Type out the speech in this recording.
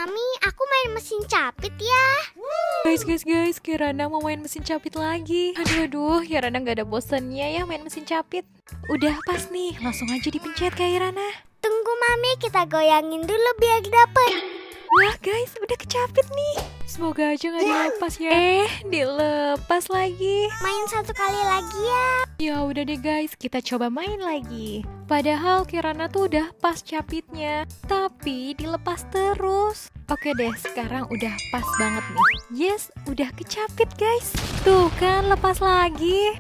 Mami, aku main mesin capit ya. Guys, Kirana mau main mesin capit lagi. Aduh, Kirana gak ada bosannya ya main mesin capit. Udah pas nih, langsung aja dipencet Kak Kirana. Tunggu Mami, kita goyangin dulu biar dapet. Wah guys, udah kecapit nih. Semoga aja gak dilepas ya. Dilepas lagi. Main satu kali lagi ya. Ya udah deh guys, kita coba main lagi. Padahal Kirana tuh udah pas capitnya, tapi dilepas terus. Oke deh, sekarang udah pas banget nih. Yes, udah kecapit guys. Tuh kan, lepas lagi.